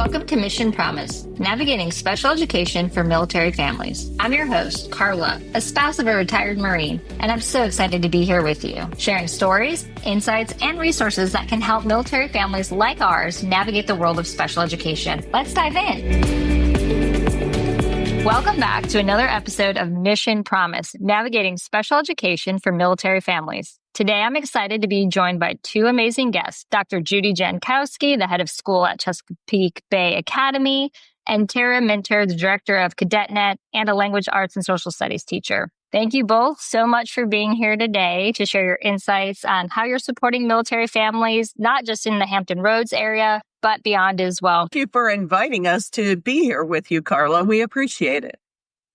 Welcome to Mission Promise, navigating special education for military families. I'm your host, Carla, a spouse of a retired Marine, and I'm so excited to be here with you, sharing stories, insights, and resources that can help military families like ours navigate the world of special education. Let's dive in. Welcome back to another episode of Mission Promise, navigating special education for military families. Today, I'm excited to be joined by two amazing guests, Dr. Judy Jankowski, the head of school at Chesapeake Bay Academy, and Tara Miner, the director of CadetNet and a language arts and social studies teacher. Thank you both so much for being here today to share your insights on how you're supporting military families, not just in the Hampton Roads area, but beyond as well. Thank you for inviting us to be here with you, Carla. We appreciate it.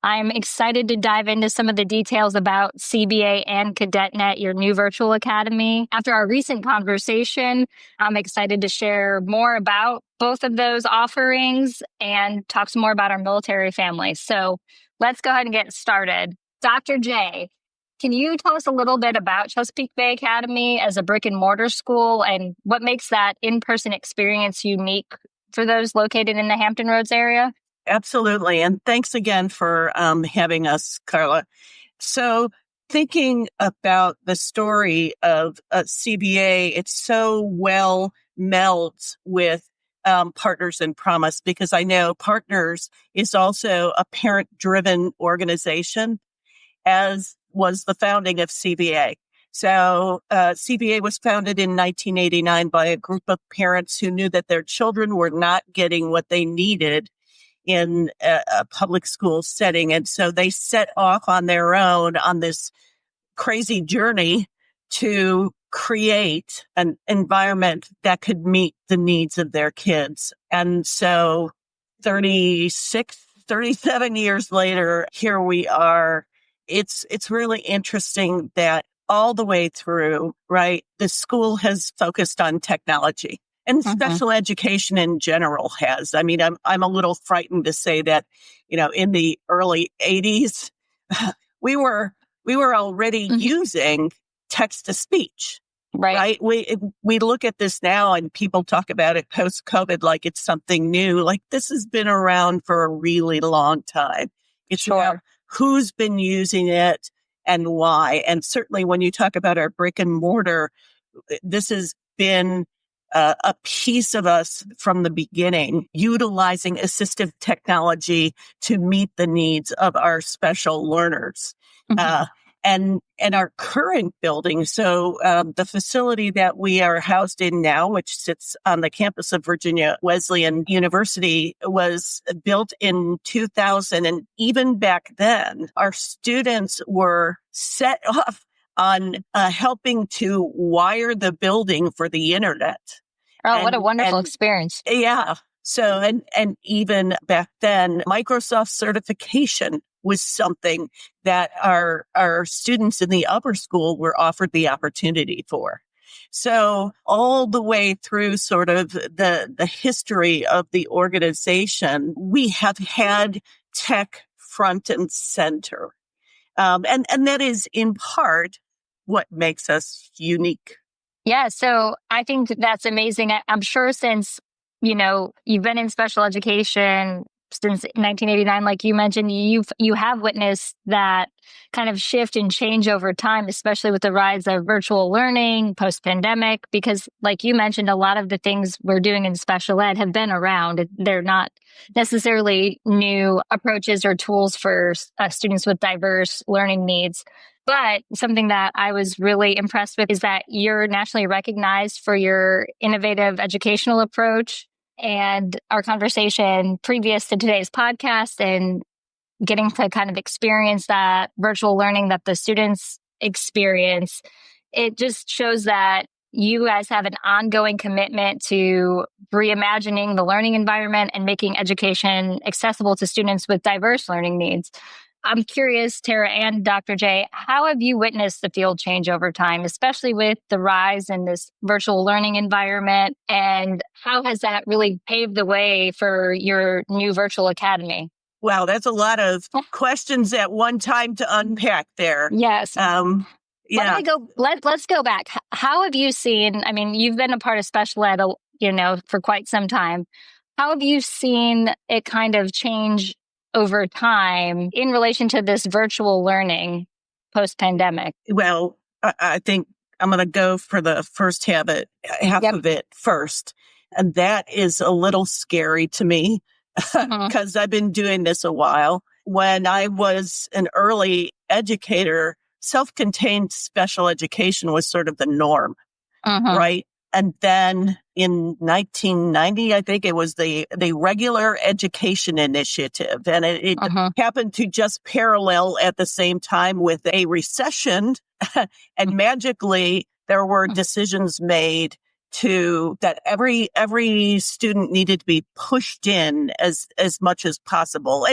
I'm excited to dive into some of the details about CBA and CadetNet, your new virtual academy. After our recent conversation, I'm excited to share more about both of those offerings and talk some more about our military families. So let's go ahead and get started. Dr. J, can you tell us a little bit about Chesapeake Bay Academy as a brick and mortar school and what makes that in-person experience unique for those located in the Hampton Roads area? Absolutely. And thanks again for having us, Carla. So thinking about the story of CBA, it so well melds with Partners in Promise, because I know Partners is also a parent-driven organization, as was the founding of CBA. So CBA was founded in 1989 by a group of parents who knew that their children were not getting what they needed in a public school setting. And so they set off on their own on this crazy journey to create an environment that could meet the needs of their kids. And so 37 years later, here we are. It's really interesting that all the way through, right, the school has focused on technology. And special education in general has. I mean, I'm a little frightened to say that, in the early 80s, we were already using text to speech. Right. We look at this now and people talk about it post-COVID like it's something new. Like this has been around for a really long time. It's about who's been using it and why. And certainly when you talk about our brick and mortar, this has been a piece of us from the beginning, utilizing assistive technology to meet the needs of our special learners. And our current building, so the facility that we are housed in now, which sits on the campus of Virginia Wesleyan University, was built in 2000. And even back then, our students were set off on helping to wire the building for the internet. Oh, what a wonderful experience. Yeah. So, and even back then, Microsoft certification was something that our students in the upper school were offered the opportunity for. So all the way through sort of the history of the organization, we have had tech front and center. And that is in part what makes us unique. Yeah, so I think that's amazing. I'm sure since, you've been in special education since 1989, like you mentioned, you have witnessed that kind of shift and change over time, especially with the rise of virtual learning post-pandemic, because like you mentioned, a lot of the things we're doing in special ed have been around. They're not necessarily new approaches or tools for students with diverse learning needs. But something that I was really impressed with is that you're nationally recognized for your innovative educational approach. And our conversation previous to today's podcast and getting to kind of experience that virtual learning that the students experience, it just shows that you guys have an ongoing commitment to reimagining the learning environment and making education accessible to students with diverse learning needs. I'm curious, Tara and Dr. J, how have you witnessed the field change over time, especially with the rise in this virtual learning environment? And how has that really paved the way for your new virtual academy? Wow, that's a lot of questions at one time to unpack there. Yes. Yeah. Let's go back. How have you seen, you've been a part of special ed, for quite some time. How have you seen it kind of change over time in relation to this virtual learning post-pandemic? Well, I think I'm going to go for the first half of it first. And that is a little scary to me because I've been doing this a while. When I was an early educator, self-contained special education was sort of the norm, right? And then in 1990, I think it was the Regular Education Initiative. And it happened to just parallel at the same time with a recession. And magically, there were decisions made that every student needed to be pushed in as much as possible.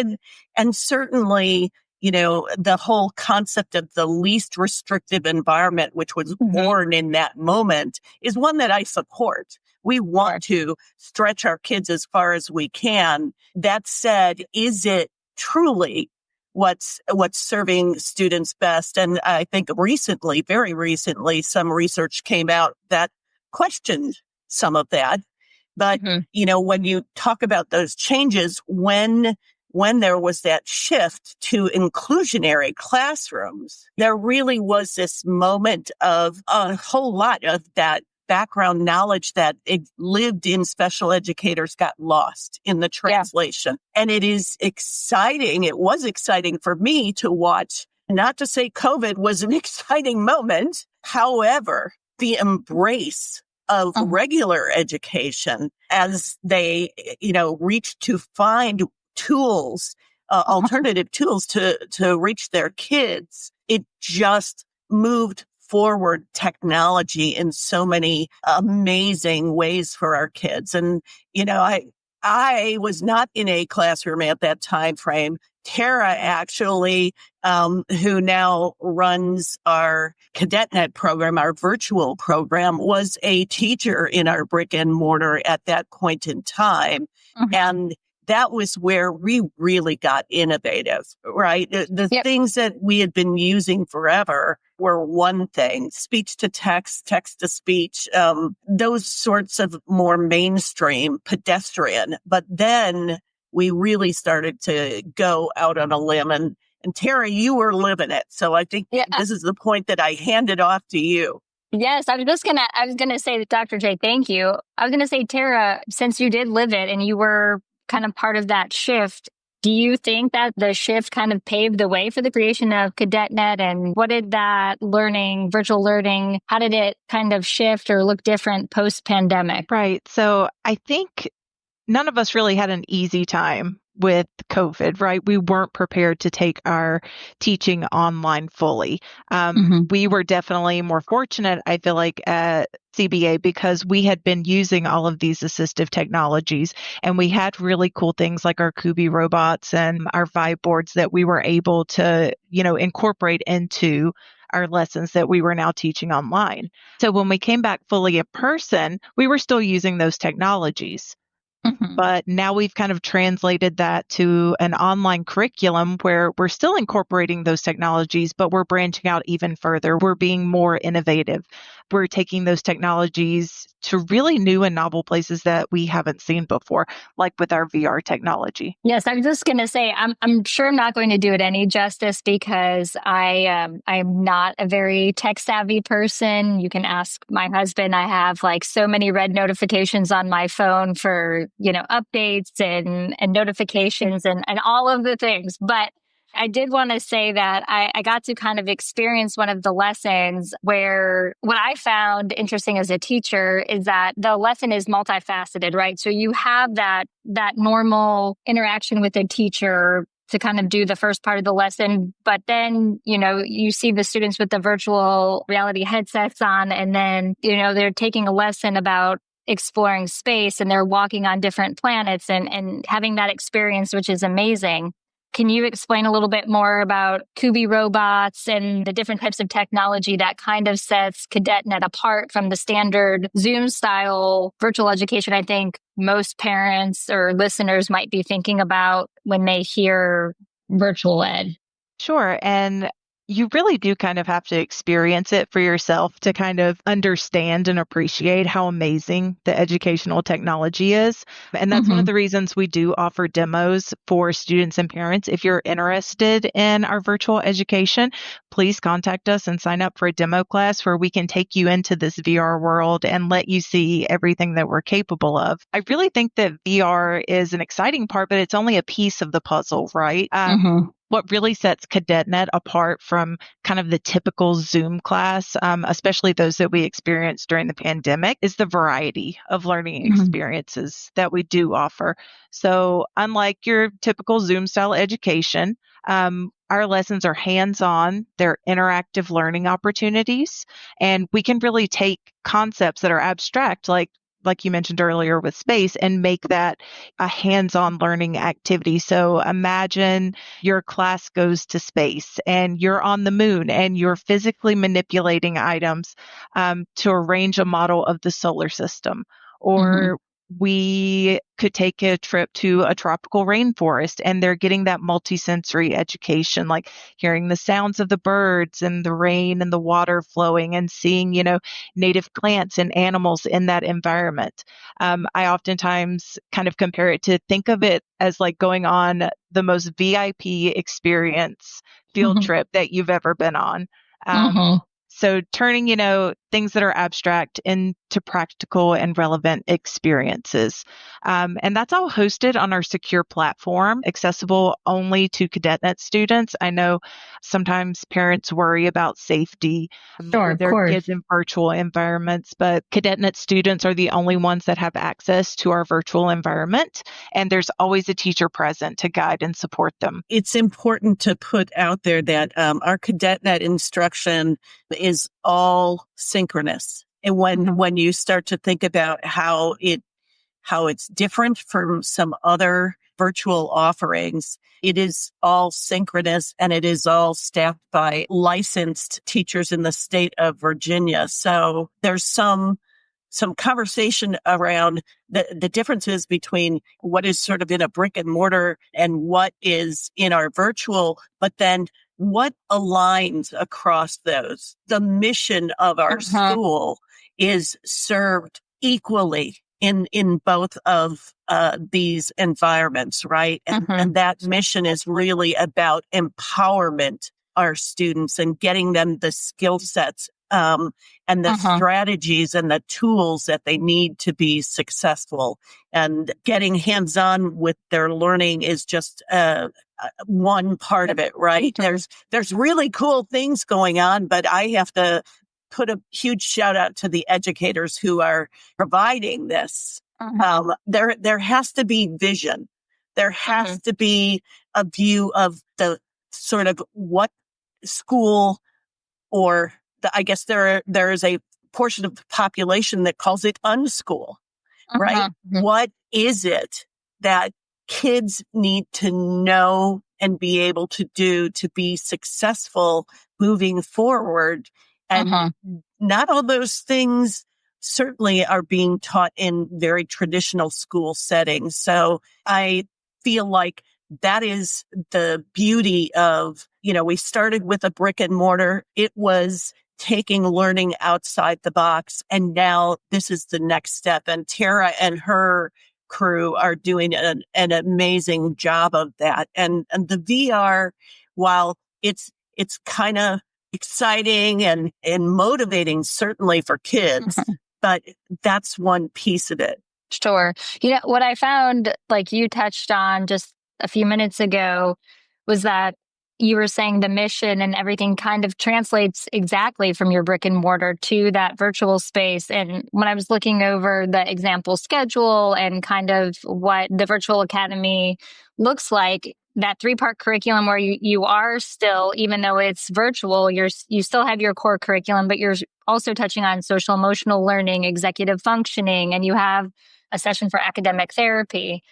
And certainly, the whole concept of the least restrictive environment, which was born in that moment, is one that I support. We want to stretch our kids as far as we can. That said, is it truly what's serving students best? And I think very recently, some research came out that questioned some of that. But, when you talk about those changes, when there was that shift to inclusionary classrooms, there really was this moment of a whole lot of that background knowledge that it lived in special educators got lost in the translation. And it is exciting. It was exciting for me to watch, not to say COVID was an exciting moment. However, the embrace of regular education as they, reach to find tools, alternative tools to reach their kids. It just moved forward technology in so many amazing ways for our kids. And, I was not in a classroom at that time frame. Tara actually, who now runs our CadetNet program, our virtual program, was a teacher in our brick and mortar at that point in time. And that was where we really got innovative, right? The things that we had been using forever were one thing, speech to text, text to speech, those sorts of more mainstream, pedestrian. But then we really started to go out on a limb. And Tara, you were living it. So I think this is the point that I handed off to you. Yes, I was gonna say that, Dr. J, thank you. I was gonna say, Tara, since you did live it and you were kind of part of that shift, do you think that the shift kind of paved the way for the creation of CadetNet? And what did that virtual learning, how did it kind of shift or look different post-pandemic? Right. So I think none of us really had an easy time with COVID, right? We weren't prepared to take our teaching online fully. We were definitely more fortunate, I feel like, at CBA because we had been using all of these assistive technologies and we had really cool things like our Kubi robots and our Vibe boards that we were able to, incorporate into our lessons that we were now teaching online. So when we came back fully in person, we were still using those technologies. But now we've kind of translated that to an online curriculum where we're still incorporating those technologies, but we're branching out even further. We're being more innovative. We're taking those technologies to really new and novel places that we haven't seen before, like with our VR technology. Yes, I'm just going to say, I'm sure I'm not going to do it any justice because I'm not a very tech savvy person. You can ask my husband. I have like so many red notifications on my phone for, updates and notifications and all of the things. But I did want to say that I got to kind of experience one of the lessons where what I found interesting as a teacher is that the lesson is multifaceted, right? So you have that normal interaction with a teacher to kind of do the first part of the lesson. But then, you see the students with the virtual reality headsets on, and then, they're taking a lesson about exploring space and they're walking on different planets and having that experience, which is amazing. Can you explain a little bit more about Kubi robots and the different types of technology that kind of sets CadetNet apart from the standard Zoom style virtual education I think most parents or listeners might be thinking about when they hear virtual ed? Sure. And you really do kind of have to experience it for yourself to kind of understand and appreciate how amazing the educational technology is. And that's one of the reasons we do offer demos for students and parents. If you're interested in our virtual education, please contact us and sign up for a demo class where we can take you into this VR world and let you see everything that we're capable of. I really think that VR is an exciting part, but it's only a piece of the puzzle, right? What really sets CadetNet apart from kind of the typical Zoom class, especially those that we experienced during the pandemic, is the variety of learning experiences that we do offer. So unlike your typical Zoom style education, our lessons are hands-on, they're interactive learning opportunities, and we can really take concepts that are abstract, like you mentioned earlier with space, and make that a hands-on learning activity. So imagine your class goes to space and you're on the moon and you're physically manipulating items to arrange a model of the solar system. Or we could take a trip to a tropical rainforest and they're getting that multisensory education, like hearing the sounds of the birds and the rain and the water flowing and seeing, native plants and animals in that environment. I oftentimes kind of compare it to think of it as like going on the most VIP experience field trip that you've ever been on. So turning, things that are abstract into practical and relevant experiences. And that's all hosted on our secure platform, accessible only to CadetNet students. I know sometimes parents worry about safety of their kids in virtual environments, but CadetNet students are the only ones that have access to our virtual environment. And there's always a teacher present to guide and support them. It's important to put out there that our CadetNet instruction is all synchronous. And when you start to think about how it's different from some other virtual offerings, it is all synchronous and it is all staffed by licensed teachers in the state of Virginia. So there's some conversation around the differences between what is sort of in a brick and mortar and what is in our virtual, but then what aligns across those. The mission of our school is served equally in both of these environments, right? And that mission is really about empowerment our students and getting them the skill sets and the strategies and the tools that they need to be successful. And getting hands-on with their learning is just one part of it, right? There's really cool things going on, but I have to put a huge shout out to the educators who are providing this. There has to be vision. There has to be a view of the sort of what school or I guess there is a portion of the population that calls it unschool, right? What is it that kids need to know and be able to do to be successful moving forward? And not all those things certainly are being taught in very traditional school settings. So I feel like that is the beauty of, we started with a brick and mortar. It was taking learning outside the box. And now this is the next step. And Tara and her crew are doing an amazing job of that. And the VR, while it's kind of exciting and motivating, certainly for kids, but that's one piece of it. Sure. What I found, like you touched on just a few minutes ago, was that you were saying the mission and everything kind of translates exactly from your brick and mortar to that virtual space. And when I was looking over the example schedule and kind of what the virtual academy looks like, that 3-part curriculum where you are still, even though it's virtual, you still have your core curriculum, but you're also touching on social emotional learning, executive functioning, and you have a session for academic therapy.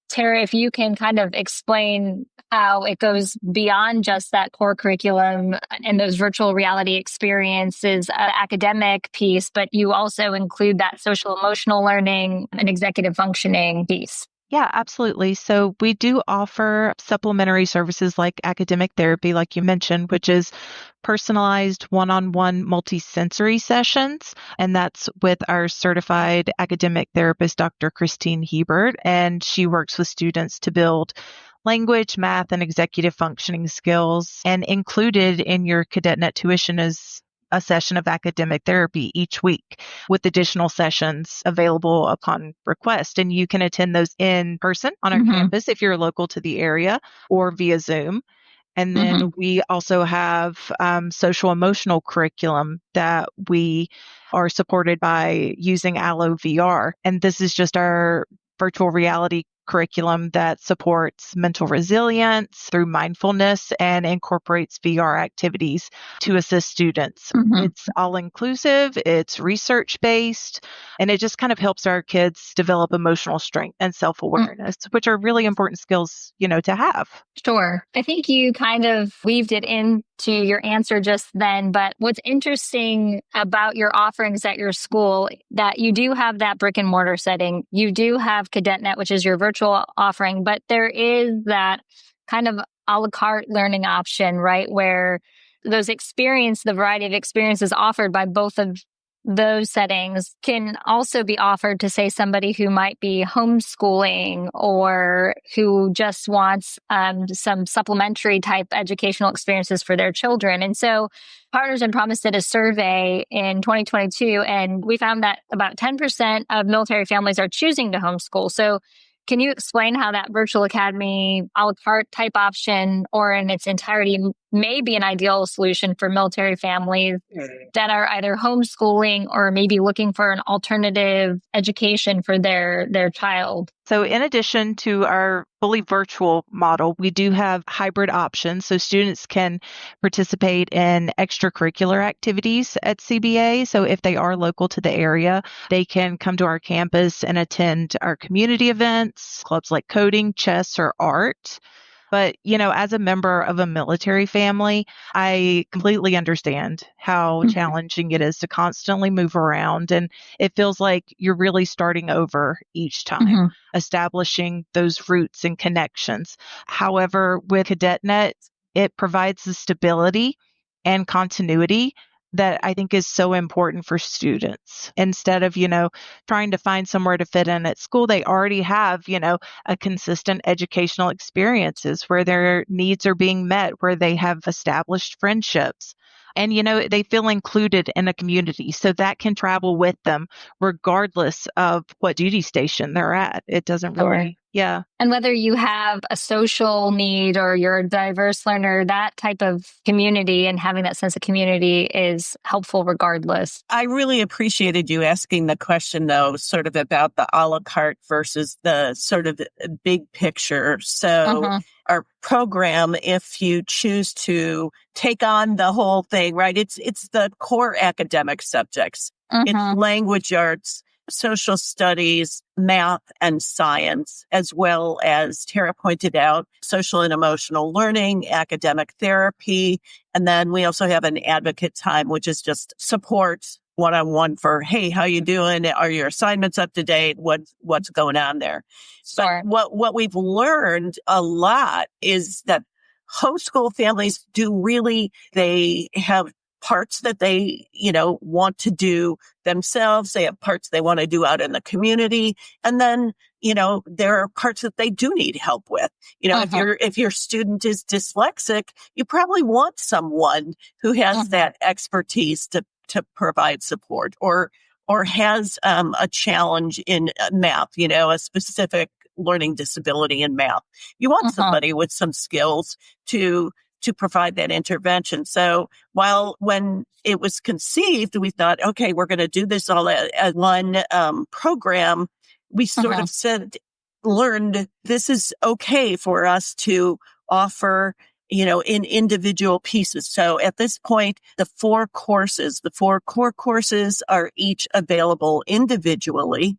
Tara, if you can kind of explain how it goes beyond just that core curriculum and those virtual reality experiences, academic piece, but you also include that social emotional learning and executive functioning piece. Yeah, absolutely. So we do offer supplementary services like academic therapy, like you mentioned, which is personalized one-on-one multisensory sessions. And that's with our certified academic therapist, Dr. Christine Hebert. And she works with students to build language, math, and executive functioning skills. And included in your CadetNet tuition is a session of academic therapy each week with additional sessions available upon request. And you can attend those in person on our campus if you're local to the area or via Zoom. And then we also have social emotional curriculum that we are supported by using Allo VR. And this is just our virtual reality curriculum that supports mental resilience through mindfulness and incorporates VR activities to assist students. It's all inclusive, it's research based, and it just kind of helps our kids develop emotional strength and self-awareness, which are really important skills, to have. Sure. I think you kind of weaved it into your answer just then, but what's interesting about your offerings at your school, that you do have that brick and mortar setting. You do have CadetNet, which is your virtual offering, but there is that kind of a la carte learning option, right? Where the variety of experiences offered by both of those settings can also be offered to, say, somebody who might be homeschooling or who just wants some supplementary type educational experiences for their children. And so Partners in Promise did a survey in 2022, and we found that about 10% of military families are choosing to homeschool. So can you explain how that virtual academy a la carte type option, or in its entirety, may be an ideal solution for military families that are either homeschooling or maybe looking for an alternative education for their child? So in addition to our fully virtual model, we do have hybrid options. So students can participate in extracurricular activities at CBA. So if they are local to the area, they can come to our campus and attend our community events, clubs like coding, chess, or art. But, as a member of a military family, I completely understand how challenging it is to constantly move around. And it feels like you're really starting over each time, establishing those roots and connections. However, with CadetNet, it provides the stability and continuity that I think is so important for students. Instead of, trying to find somewhere to fit in at school, they already have, a consistent educational experiences where their needs are being met, where they have established friendships. And, they feel included in a community. So that can travel with them regardless of what duty station they're at. It doesn't really, yeah. And whether you have a social need or you're a diverse learner, that type of community and having that sense of community is helpful regardless. I really appreciated you asking the question, though, sort of about the a la carte versus the sort of big picture. So our program, if you choose to take on the whole thing, right, it's the core academic subjects. It's language arts, social studies, math, and science, as well as Tara pointed out, social and emotional learning, academic therapy. And then we also have an advocate time, which is just support one-on-one for, hey, how you doing? Are your assignments up to date? What's going on there? Sure. But what we've learned a lot is that homeschool families they have parts that they, want to do themselves. They have parts they want to do out in the community. And then, there are parts that they do need help with. If your student is dyslexic, you probably want someone who has that expertise to provide support, or has a challenge in math, a specific learning disability in math. You want somebody with some skills to provide that intervention. So when it was conceived, we thought, okay, we're going to do this all at one program. We sort of learned this is okay for us to offer, in individual pieces. So at this point, the four core courses are each available individually.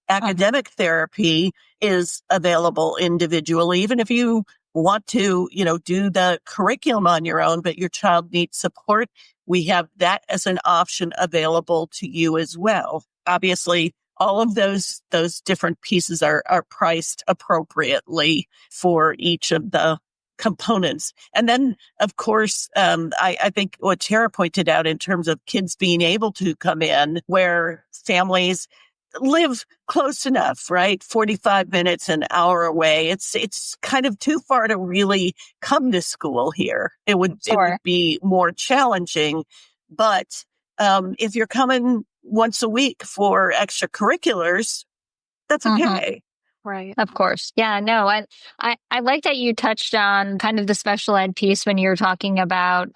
Academic therapy is available individually, even if you want to, do the curriculum on your own, but your child needs support. We have that as an option available to you as well. Obviously, all of those different pieces are priced appropriately for each of the components. And then, of course, I think what Tara pointed out in terms of kids being able to come in where families live close enough, right? 45 minutes, an hour away. It's kind of too far to really come to school here. It would be more challenging. But if you're coming once a week for extracurriculars, that's okay. Right. Of course. Yeah, no, I like that you touched on kind of the special ed piece when you're talking about,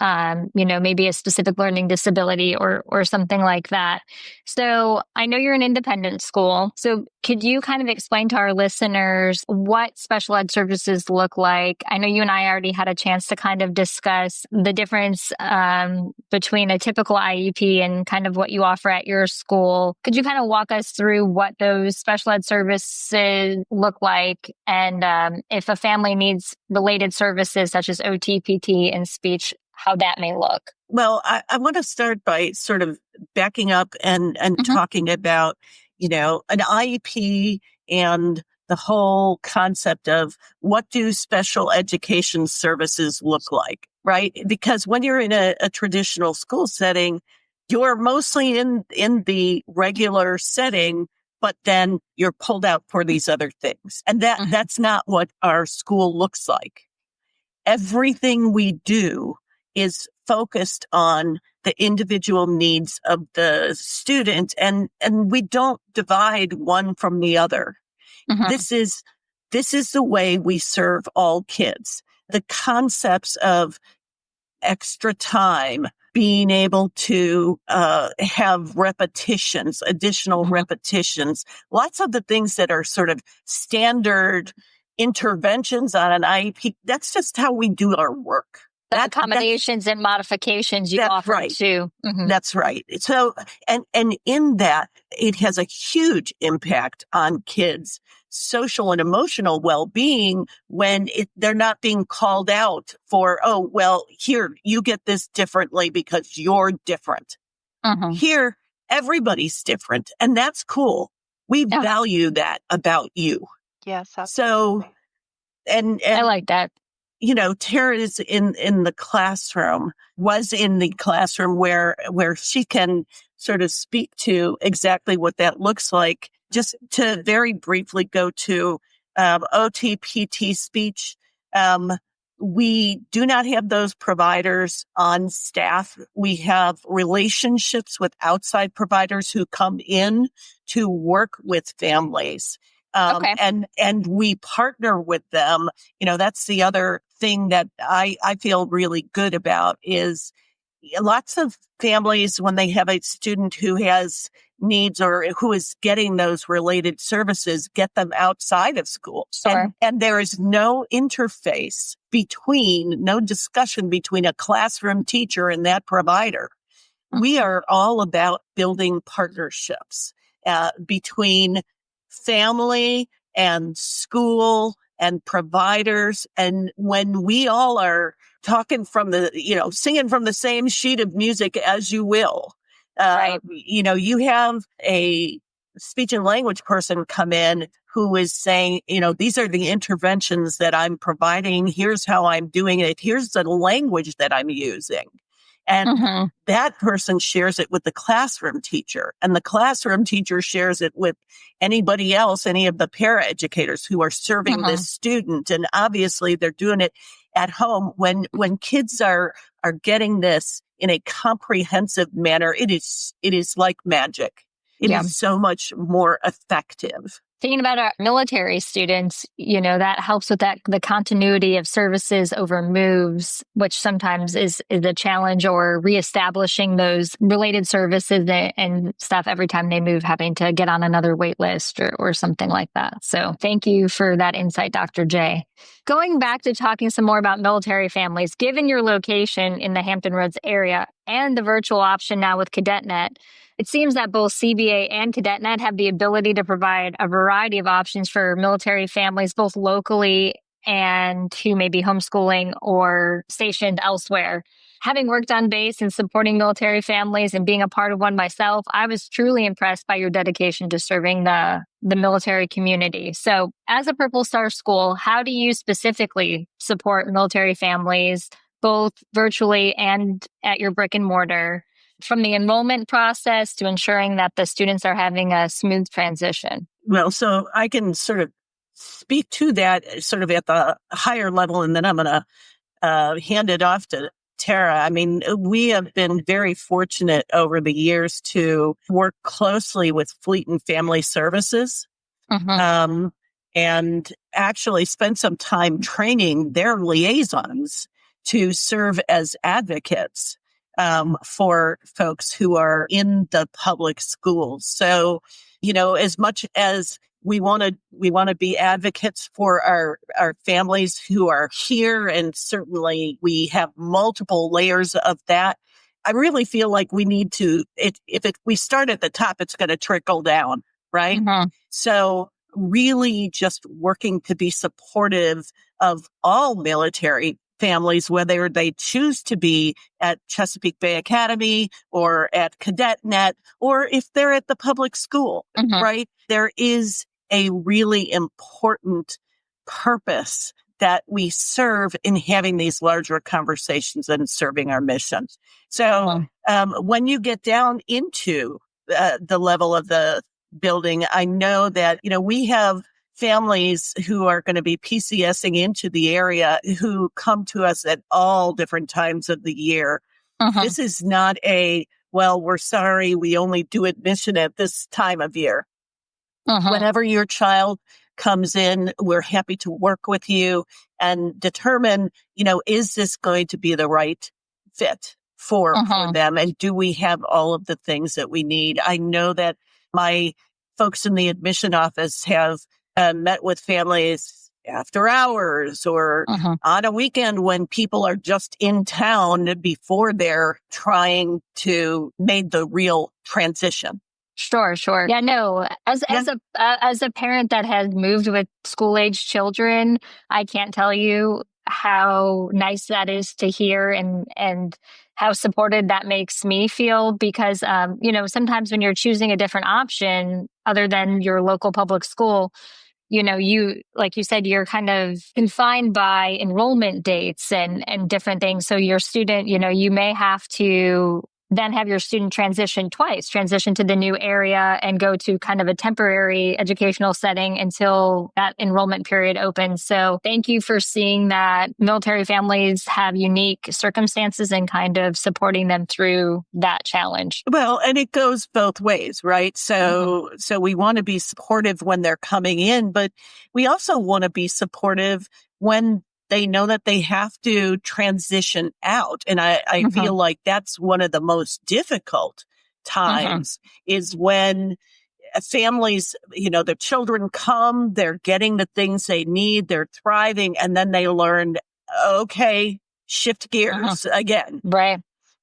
maybe a specific learning disability or something like that. So I know you're an independent school. So could you kind of explain to our listeners what special ed services look like? I know you and I already had a chance to kind of discuss the difference between a typical IEP and kind of what you offer at your school. Could you kind of walk us through what those special ed services look like, and if a family needs related services such as OT, PT, and speech, how that may look? Well, I want to start by sort of backing up and talking about, an IEP and the whole concept of what do special education services look like, right? Because when you're in a traditional school setting, you're mostly in the regular setting, but then you're pulled out for these other things. And that's not what our school looks like. Everything we do is focused on the individual needs of the student, and we don't divide one from the other. This is the way we serve all kids. The concepts of extra time, being able to have repetitions, additional repetitions, lots of the things that are sort of standard interventions on an IEP. That's just how we do our work. The accommodations and modifications you offer too. That's right. So, and in that, it has a huge impact on kids' social and emotional well-being when they're not being called out for, oh, well, here, you get this differently because you're different. Here, everybody's different, and that's cool. We value that about you. Yes. Absolutely. So, and I like that. Tara is in the classroom, was in the classroom where she can sort of speak to exactly what that looks like. Just to very briefly go to OT, PT, speech. We do not have those providers on staff. We have relationships with outside providers who come in to work with families. And we partner with them. That's the other thing that I feel really good about is lots of families, when they have a student who has needs or who is getting those related services, get them outside of school. Sure. And there is no interface no discussion between a classroom teacher and that provider. We are all about building partnerships between family and school and providers. And when we all are talking from singing from the same sheet of music, as you will, you have a speech and language person come in who is saying, these are the interventions that I'm providing. Here's how I'm doing it. Here's the language that I'm using. And that person shares it with the classroom teacher, and the classroom teacher shares it with anybody else, any of the paraeducators who are serving this student. And obviously they're doing it at home. When kids are getting this in a comprehensive manner, it is like magic. It is so much more effective. Thinking about our military students, that helps with the continuity of services over moves, which sometimes is a challenge, or reestablishing those related services and stuff every time they move, having to get on another wait list or something like that. So thank you for that insight, Dr. J. Going back to talking some more about military families, given your location in the Hampton Roads area and the virtual option now with CadetNet, it seems that both CBA and CadetNet have the ability to provide a variety of options for military families, both locally and who may be homeschooling or stationed elsewhere. Having worked on base and supporting military families and being a part of one myself, I was truly impressed by your dedication to serving the military community. So as a Purple Star school, how do you specifically support military families, both virtually and at your brick and mortar, from the enrollment process to ensuring that the students are having a smooth transition? Well, so I can sort of speak to that sort of at the higher level, and then I'm going to hand it off to Tara. I mean, we have been very fortunate over the years to work closely with Fleet and Family Services, and actually spend some time training their liaisons to serve as advocates for folks who are in the public schools. So, as much as we want to be advocates for our families who are here, and certainly we have multiple layers of that. I really feel like we need to, we start at the top, it's going to trickle down, right? So really just working to be supportive of all military families, whether they choose to be at Chesapeake Bay Academy or at CadetNet, or if they're at the public school, right? There is a really important purpose that we serve in having these larger conversations and serving our mission. So when you get down into the level of the building, I know that, we have families who are going to be PCSing into the area who come to us at all different times of the year. This is not we're sorry, we only do admission at this time of year. Whenever your child comes in, we're happy to work with you and determine, is this going to be the right fit for them? And do we have all of the things that we need? I know that my folks in the admission office have met with families after hours or on a weekend when people are just in town before they're trying to make the real transition. Sure. Yeah, no, as a parent that has moved with school-age children, I can't tell you how nice that is to hear and how supported that makes me feel, because sometimes when you're choosing a different option other than your local public school, you, like you said, you're kind of confined by enrollment dates and different things. So your student, you may have to then have your student transition to the new area and go to kind of a temporary educational setting until that enrollment period opens. So thank you for seeing that military families have unique circumstances and kind of supporting them through that challenge. Well, and it goes both ways, right? So we want to be supportive when they're coming in, but we also want to be supportive when they know that they have to transition out. And I feel like that's one of the most difficult times is when families, the children come, they're getting the things they need, they're thriving, and then they learn, okay, shift gears again. Right.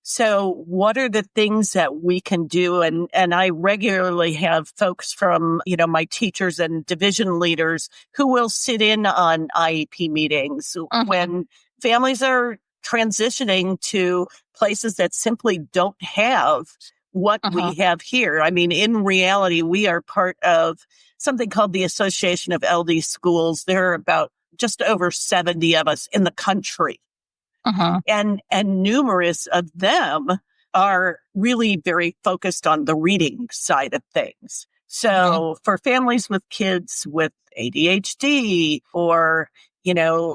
So what are the things that we can do? And I regularly have folks from, my teachers and division leaders who will sit in on IEP meetings when families are transitioning to places that simply don't have what we have here. I mean, in reality, we are part of something called the Association of LD Schools. There are about just over 70 of us in the country. And numerous of them are really very focused on the reading side of things. So for families with kids with ADHD or,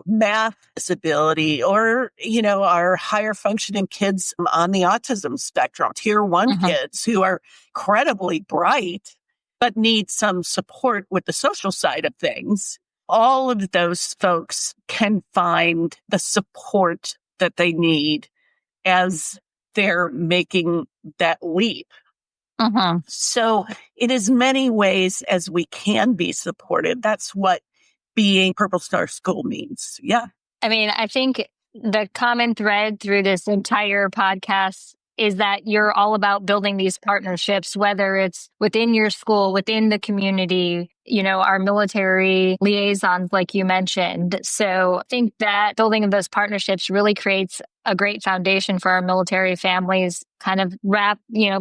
math disability or, our higher functioning kids on the autism spectrum, tier 1 kids who are incredibly bright, but need some support with the social side of things. All of those folks can find the support that they need as they're making that leap. So in as many ways as we can be supported, that's what being Purple Star School means. Yeah. I mean, I think the common thread through this entire podcast is that you're all about building these partnerships, whether it's within your school, within the community, our military liaisons, like you mentioned. So I think that building of those partnerships really creates a great foundation for our military families, kind of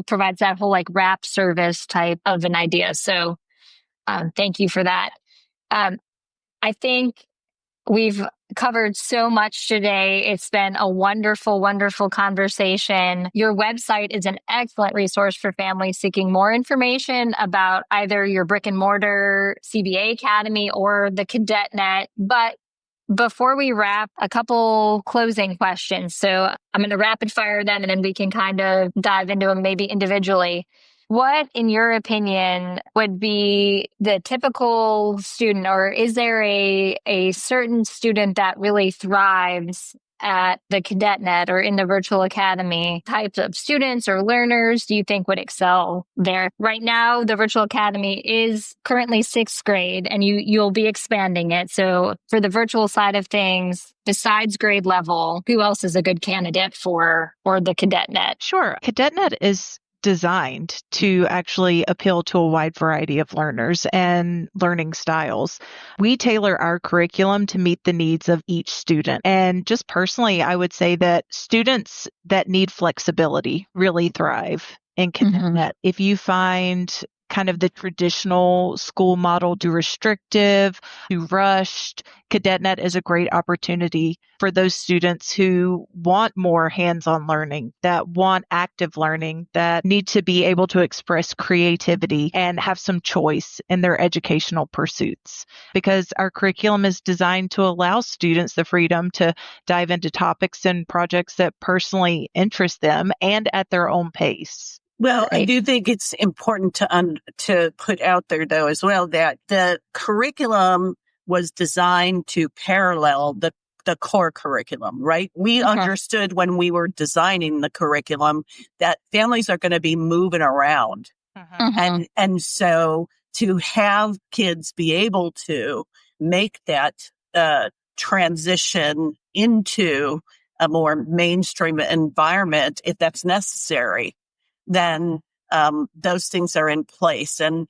provides that whole like wrap service type of an idea. So thank you for that. I think we've covered so much today. It's been a wonderful, wonderful conversation. Your website is an excellent resource for families seeking more information about either your brick and mortar CBA Academy or the CadetNet. But before we wrap, a couple closing questions. So I'm going to rapid fire them and then we can kind of dive into them maybe individually. What, in your opinion, would be the typical student, or is there a certain student that really thrives at the CadetNet or in the virtual academy? Types of students or learners do you think would excel there? Right now, the virtual academy is currently 6th grade and you'll be expanding it. So for the virtual side of things, besides grade level, who else is a good candidate for the CadetNet? Sure. CadetNet is designed to actually appeal to a wide variety of learners and learning styles. We tailor our curriculum to meet the needs of each student. And just personally, I would say that students that need flexibility really thrive in CadetNet. If you find kind of the traditional school model too restrictive, too rushed, CadetNet is a great opportunity for those students who want more hands-on learning, that want active learning, that need to be able to express creativity and have some choice in their educational pursuits. Because our curriculum is designed to allow students the freedom to dive into topics and projects that personally interest them and at their own pace. Well, right. I do think it's important to put out there, though, as well, that the curriculum was designed to parallel the core curriculum, right? We understood when we were designing the curriculum that families are going to be moving around. And so to have kids be able to make that transition into a more mainstream environment, if that's necessary, then those things are in place. And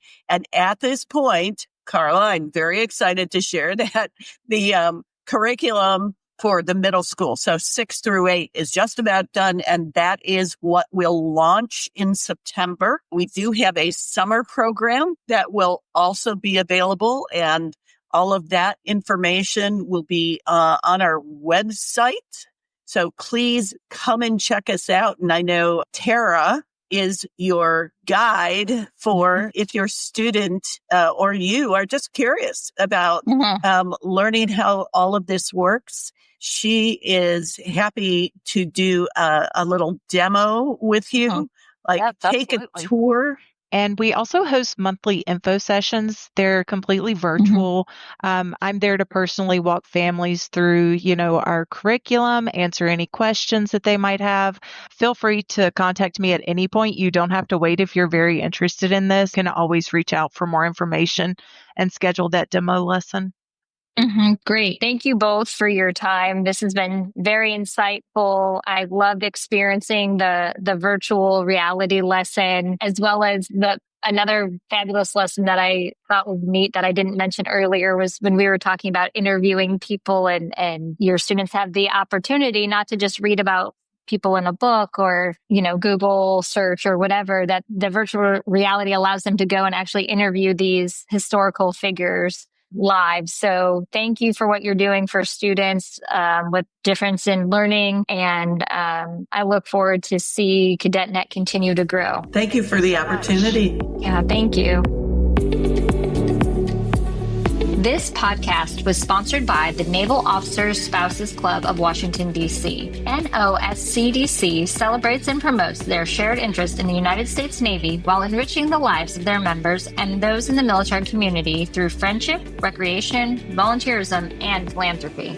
at this point, Carla, I'm very excited to share that the curriculum for the middle school, so 6 through 8, is just about done. And that is what will launch in September. We do have a summer program that will also be available. And all of that information will be on our website. So please come and check us out. And I know Tara is your guide for if your student or you are just curious about learning how all of this works. She is happy to do a little demo with you, take a tour. And we also host monthly info sessions. They're completely virtual. I'm there to personally walk families through, our curriculum, answer any questions that they might have. Feel free to contact me at any point. You don't have to wait if you're very interested in this. You can always reach out for more information and schedule that demo lesson. Great. Thank you both for your time. This has been very insightful. I loved experiencing the virtual reality lesson, as well as another fabulous lesson that I thought was neat that I didn't mention earlier was when we were talking about interviewing people and your students have the opportunity not to just read about people in a book or, Google search or whatever, that the virtual reality allows them to go and actually interview these historical figures live. So thank you for what you're doing for students with difference in learning. And I look forward to see CadetNet continue to grow. Thank you for the opportunity. Yeah, thank you. This podcast was sponsored by the Naval Officers Spouses Club of Washington, D.C. NOSCDC celebrates and promotes their shared interest in the United States Navy while enriching the lives of their members and those in the military community through friendship, recreation, volunteerism, and philanthropy.